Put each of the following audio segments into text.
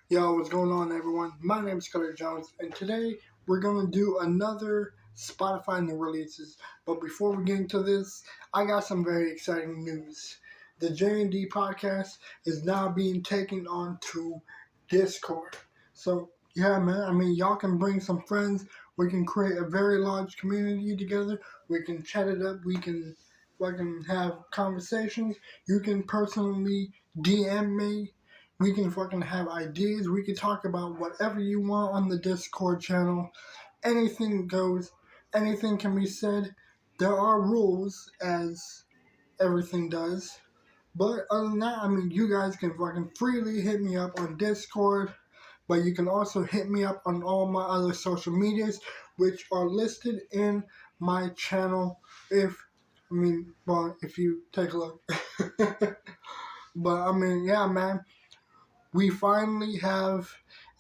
Yo, what's going on, everyone? My name is Scudder Jones, and today we're going to do another Spotify new releases. But before we get into this, I got some very exciting news. The J&D podcast is now being taken on to Discord. So, yeah, man, y'all can bring some friends. We can create a very large community together. We can chat it up. We can have conversations. You can personally DM me. We can fucking have ideas. We can talk about whatever you want on the Discord channel. Anything goes. Anything can be said. There are rules, as everything does. But other than that, you guys can fucking freely hit me up on Discord. But you can also hit me up on all my other social medias, which are listed in my channel. If you take a look. But yeah, man. We finally have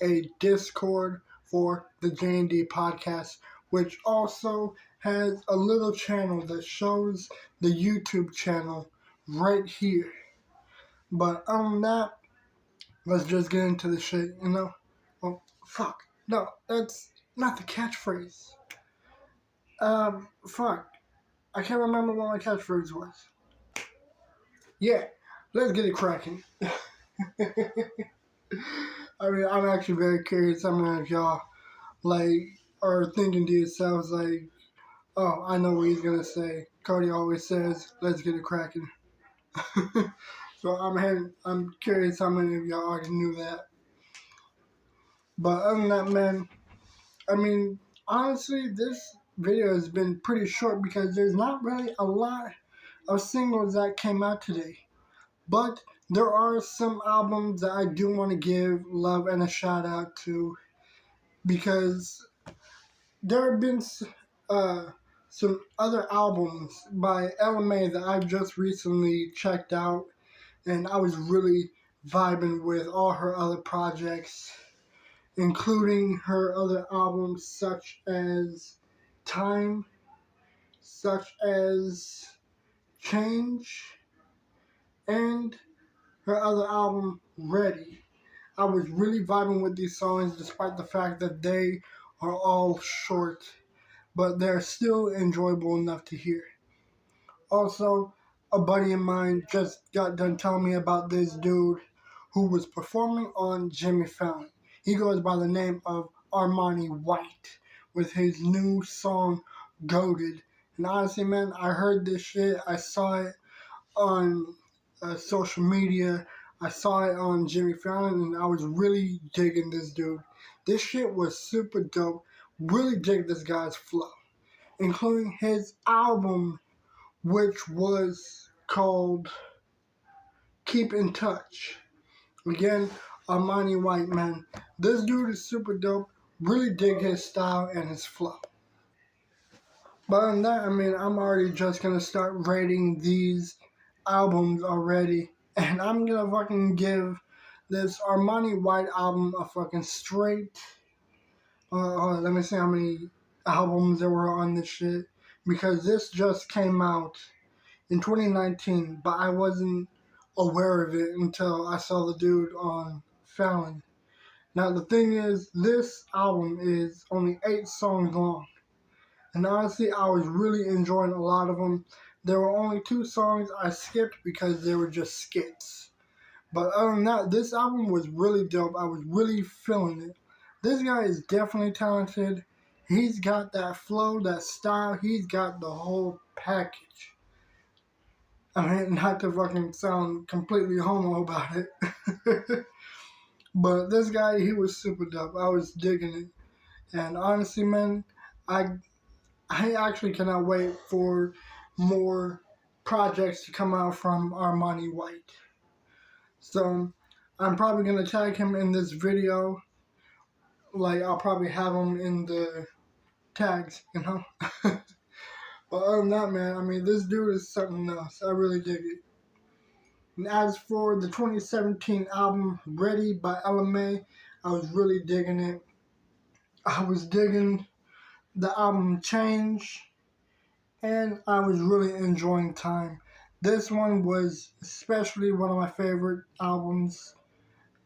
a Discord for the J&D podcast, which also has a little channel that shows the YouTube channel right here. But other than that, let's just get into the shit, Oh, fuck. No, that's not the catchphrase. Fuck. I can't remember what my catchphrase was. Yeah, let's get it cracking. I'm actually very curious how many of y'all are thinking to yourselves oh, I know what he's gonna say. Cody always says, "Let's get it cracking." So I'm curious how many of y'all already knew that. But other than that, man, honestly, this video has been pretty short because there's not really a lot of singles that came out today. But there are some albums that I do want to give love and a shout out to because there have been some other albums by Ella Mai that I've just recently checked out, and I was really vibing with all her other projects, including her other albums such as Time, such as Change, and her other album Ready. I was really vibing with these songs despite the fact that they are all short, but they're still enjoyable enough to hear. Also, a buddy of mine just got done telling me about this dude who was performing on Jimmy Fallon. He goes by the name of Armani White with his new song Goated. And honestly, man, I heard this shit. I saw it on social media. I saw it on Jimmy Fallon, and I was really digging this dude. This shit was super dope. Really dig this guy's flow, including his album, which was called Keep in Touch. Again, Armani White, man. This dude is super dope. Really dig his style and his flow. But other than that, I'm already just gonna start rating these albums already. And I'm gonna fucking give this Armani White album a fucking straight. Let me see how many albums there were on this shit. Because this just came out in 2019, but I wasn't aware of it until I saw the dude on Fallon. Now, the thing is, this album is only 8 songs long. And honestly, I was really enjoying a lot of them. There were only 2 songs I skipped because they were just skits. But other than that, this album was really dope. I was really feeling it. This guy is definitely talented. He's got that flow, that style. He's got the whole package. Not to fucking sound completely homo about it. But this guy, he was super dope. I was digging it. And honestly, man, I actually cannot wait for more projects to come out from Armani White. So I'm probably going to tag him in this video. I'll probably have him in the tags, But other than that, man, this dude is something else. I really dig it. And as for the 2017 album Ready by Ella Mai, I was really digging it. I was digging the album Change, and I was really enjoying Time. This one was especially one of my favorite albums,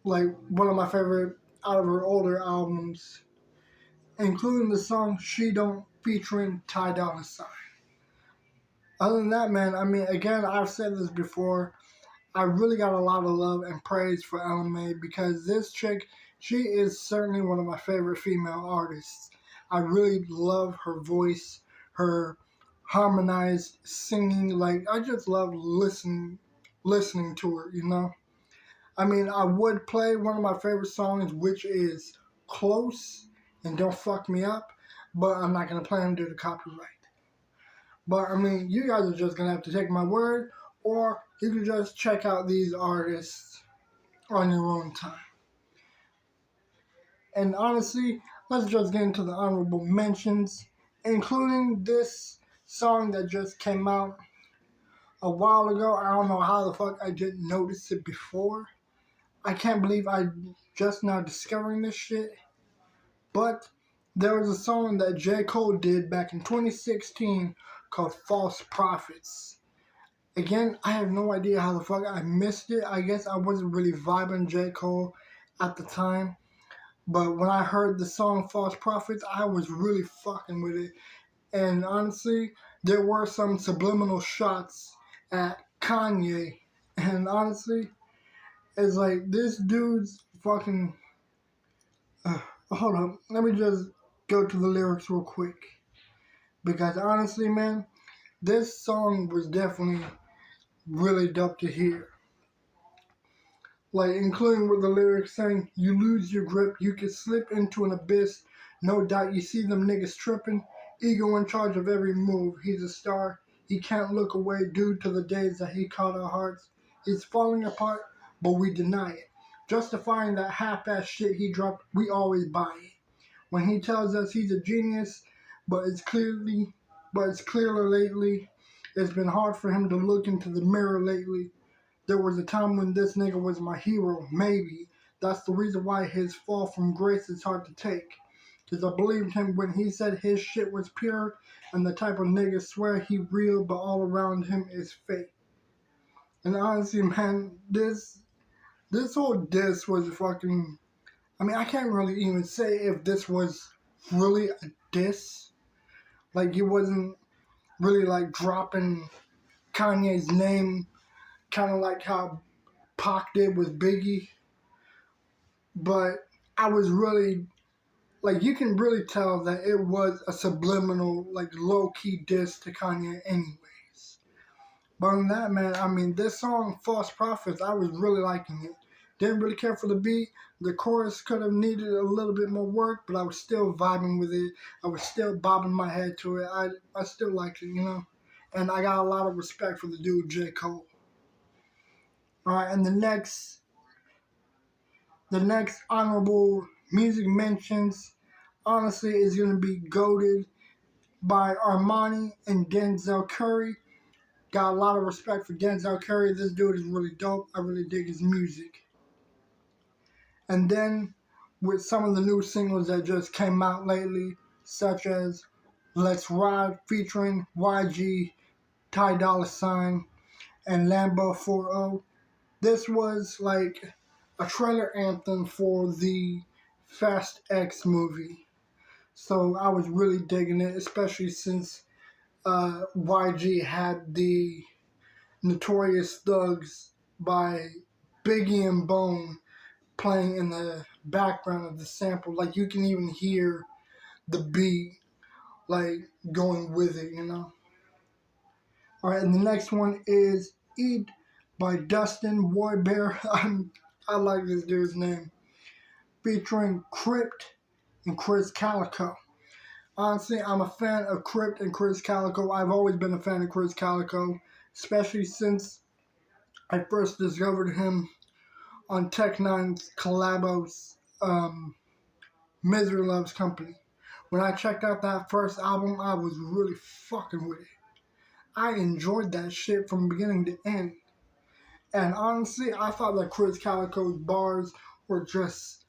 like one of my favorite out of her older albums, including the song "She Don't" featuring Ty Dolla $ign. Other than that, man, I mean, again, I've said this before. I really got a lot of love and praise for Ella Mai because this chick, she is certainly one of my favorite female artists. I really love her voice, her harmonized singing. Like, I just love listening to her, you know? I mean, I would play one of my favorite songs, which is Close and Don't Fuck Me Up, but I'm not going to play them due to copyright. But I mean, you guys are just gonna have to take my word, or you can just check out these artists on your own time. And honestly, let's just get into the honorable mentions, including this song that just came out a while ago. I don't know how the fuck I didn't notice it before. I can't believe I just now discovering this shit. But there was a song that J. Cole did back in 2016 called False Prophets. Again, I have no idea how the fuck I missed it. I guess I wasn't really vibing J. Cole at the time. But when I heard the song False Prophets, I was really fucking with it. And honestly, there were some subliminal shots at Kanye. And honestly, it's like this dude's fucking. Hold on, let me just go to the lyrics real quick. Because honestly, man, this song was definitely really dope to hear. Like, including with the lyrics saying, you lose your grip, you can slip into an abyss. No doubt you see them niggas tripping. Ego in charge of every move. He's a star. He can't look away due to the days that he caught our hearts. It's falling apart, but we deny it. Justifying that half-ass shit he dropped, we always buy it. When he tells us he's a genius, but it's clearly lately, it's been hard for him to look into the mirror lately. There was a time when this nigga was my hero, maybe. That's the reason why his fall from grace is hard to take. Cause I believed him when he said his shit was pure, and the type of nigga swear he real, but all around him is fake. And honestly, man, this whole diss was fucking. I mean, I can't really even say if this was really a diss. Like, he wasn't really like dropping Kanye's name, kind of like how Pac did with Biggie. But I was really, like, you can really tell that it was a subliminal, like, low-key diss to Kanye anyways. But on that, man, I mean, this song, False Prophets, I was really liking it. Didn't really care for the beat. The chorus could have needed a little bit more work, but I was still vibing with it. I was still bobbing my head to it. I still liked it, you know? And I got a lot of respect for the dude, J. Cole. Alright, and the next honorable music mentions, honestly, is going to be Goated by Armani and Denzel Curry. Got a lot of respect for Denzel Curry. This dude is really dope. I really dig his music. And then with some of the new singles that just came out lately, such as Let's Ride featuring YG, Ty Dolla $ign, and Lambo 4-0. This was like a trailer anthem for the Fast X movie. So I was really digging it, especially since YG had the Notorious Thugs by Biggie and Bone playing in the background of the sample. Like, you can even hear the beat, like, going with it, you know? Alright, and the next one is Eat by Dustin Boybear. I like this dude's name. Featuring Crypt and Chris Calico. Honestly, I'm a fan of Crypt and Chris Calico. I've always been a fan of Chris Calico, especially since I first discovered him on Tech Nine's collabos, Misery Loves Company. When I checked out that first album, I was really fucking with it. I enjoyed that shit from beginning to end. And honestly, I thought that Chris Calico's bars were just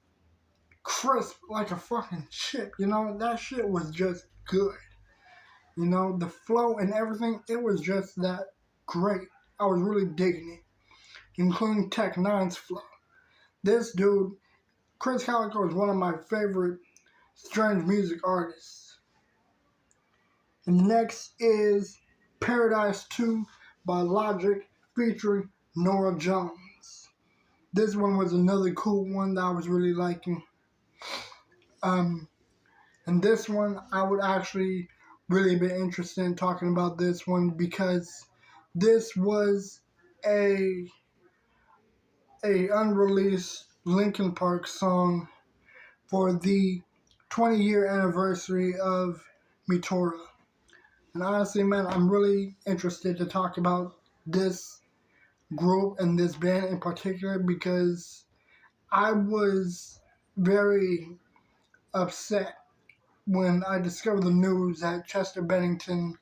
crisp like a fucking chip, you know? That shit was just good. You know, the flow and everything, it was just that great. I was really digging it, including Tech Nine's flow. This dude, Chris Calico, is one of my favorite strange music artists. And next is Paradise 2 by Logic featuring Nora Jones. This one was another cool one that I was really liking. And this one, I would actually really be interested in talking about this one because this was a unreleased Linkin Park song for the 20-year anniversary of Meteora. And honestly, man, I'm really interested to talk about this group and this band in particular because I was very upset when I discovered the news that Chester Bennington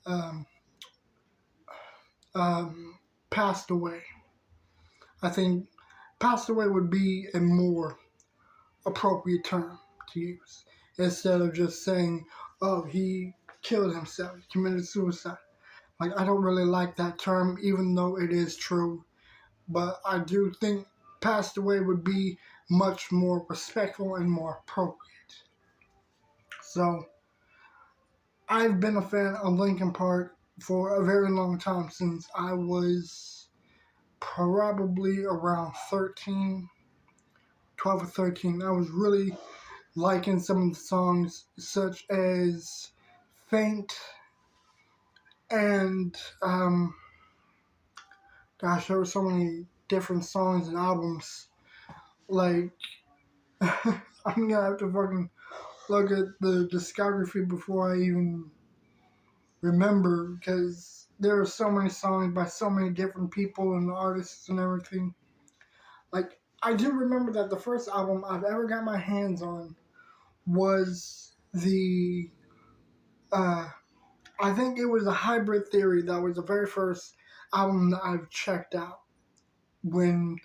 um, passed away. I think passed away would be a more appropriate term to use instead of just saying, oh, he killed himself, he committed suicide. Like, I don't really like that term, even though it is true. But I do think passed away would be much more respectful and more appropriate. So, I've been a fan of Linkin Park for a very long time, since I was probably around 13, 12 or 13. I was really liking some of the songs, such as Faint and, gosh, there were so many different songs and albums. Like, I'm gonna have to fucking look at the discography before I even remember, because there are so many songs by so many different people and artists and everything. Like, I do remember that the first album I've ever got my hands on was the, I think it was a Hybrid Theory. That was the very first album that I've checked out when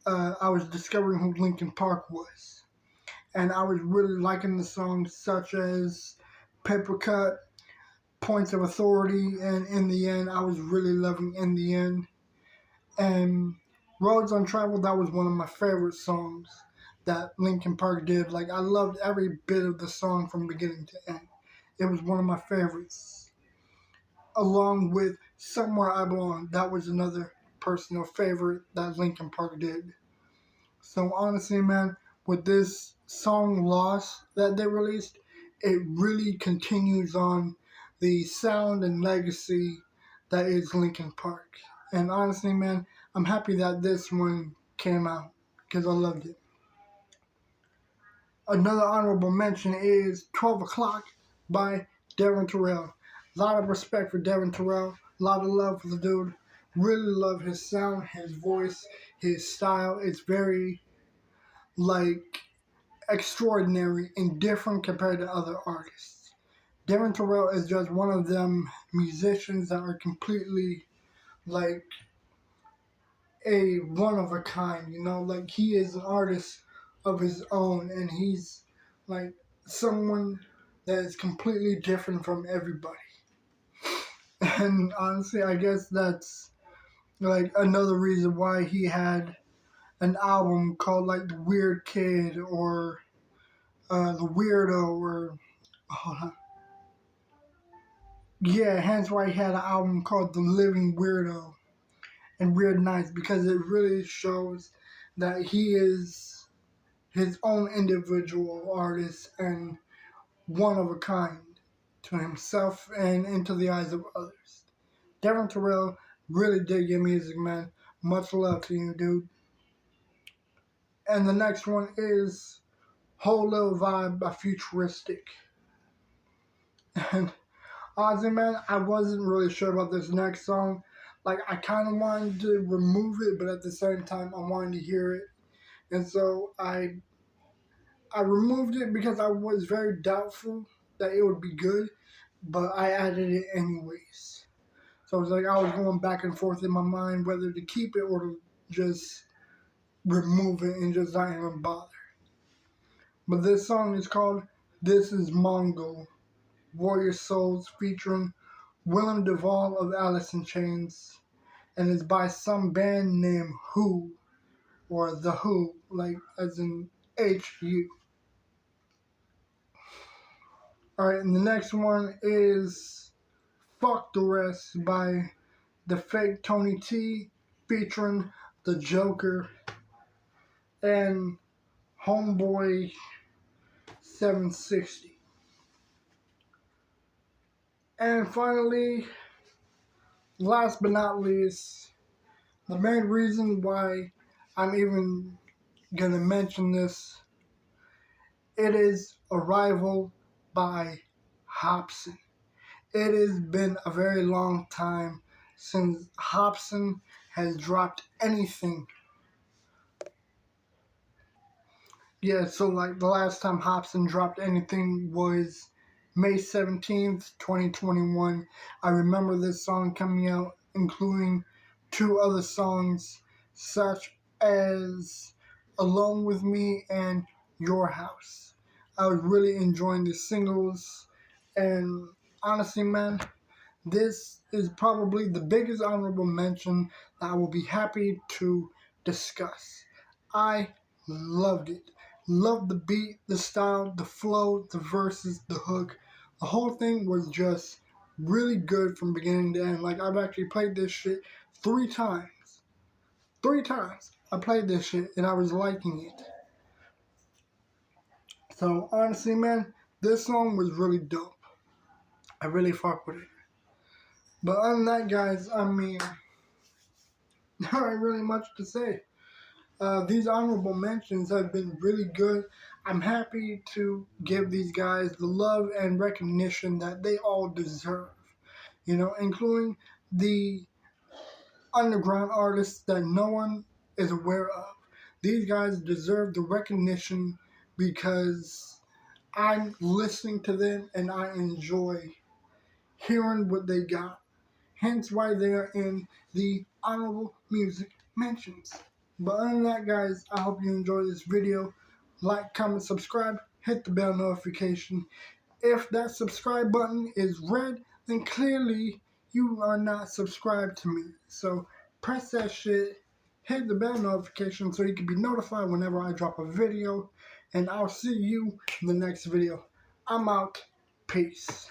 I was discovering who Linkin Park was. And I was really liking the songs such as Paper Cut, Points of Authority, and In the End. I was really loving In the End. And Roads Untraveled, that was one of my favorite songs that Linkin Park did. Like, I loved every bit of the song from beginning to end. It was one of my favorites. Along with Somewhere I Belong, that was another personal favorite that Linkin Park did. So honestly, man, with this song Lost that they released, it really continues on the sound and legacy that is Linkin Park. And honestly, man, I'm happy that this one came out because I loved it. Another honorable mention is 12 O'Clock by Devin Terrell. A lot of respect for Devin Terrell, a lot of love for the dude. Really love his sound, his voice, his style. It's very, like, extraordinary and different compared to other artists. Devin Terrell is just one of them musicians that are completely, like, a one of a kind, you know? Like, he is an artist of his own, and he's, like, someone that is completely different from everybody. And honestly, I guess that's, like, another reason why he had an album called, like, The Weird Kid, or The Weirdo, or hold on. Yeah, hence why he had an album called The Living Weirdo and Weird Nights, because it really shows that he is his own individual artist and one of a kind to himself and into the eyes of others. Devin Terrell really did your music, man. Much love to you, dude. And the next one is Whole Little Vibe by Futuristic. And honestly, man, I wasn't really sure about this next song. Like, I kind of wanted to remove it, but at the same time, I wanted to hear it. And so I removed it because I was very doubtful that it would be good, but I added it anyways. So it was like I was going back and forth in my mind whether to keep it or to just remove it and just not even bother. But this song is called This Is Mongol, Warrior Souls, featuring Willem Duvall of Alice in Chains, and it's by some band named Who. or The Who, like as in HU. Alright, and the next one is Fuck the Rest by The Fake Tony T featuring The Joker and Homeboy 760. And finally, last but not least, the main reason why I'm even gonna mention this, it is Arrival by Hopsin. It has been a very long time since Hopsin has dropped anything. Yeah, so like the last time Hopsin dropped anything was May 17th, 2021. I remember this song coming out, including two other songs such as Alone With Me and Your House. I was really enjoying the singles, and honestly, man, this is probably the biggest honorable mention that I will be happy to discuss. I loved it. Loved the beat, the style, the flow, the verses, the hook. The whole thing was just really good from beginning to end. Like, I've actually played this shit 3 times. 3 times I played this shit and I was liking it. So, honestly, man, this song was really dope. I really fuck with it. But other than that, guys, I mean, there ain't really much to say. These honorable mentions have been really good. I'm happy to give these guys the love and recognition that they all deserve, including the underground artists that no one is aware of. These guys deserve the recognition because I'm listening to them and I enjoy hearing what they got. Hence why they are in the honorable music mentions. But other than that, guys, I hope you enjoyed this video. Like, comment, subscribe, hit the bell notification. If that subscribe button is red, then clearly you are not subscribed to me. So press that shit, hit the bell notification so you can be notified whenever I drop a video. And I'll see you in the next video. I'm out. Peace.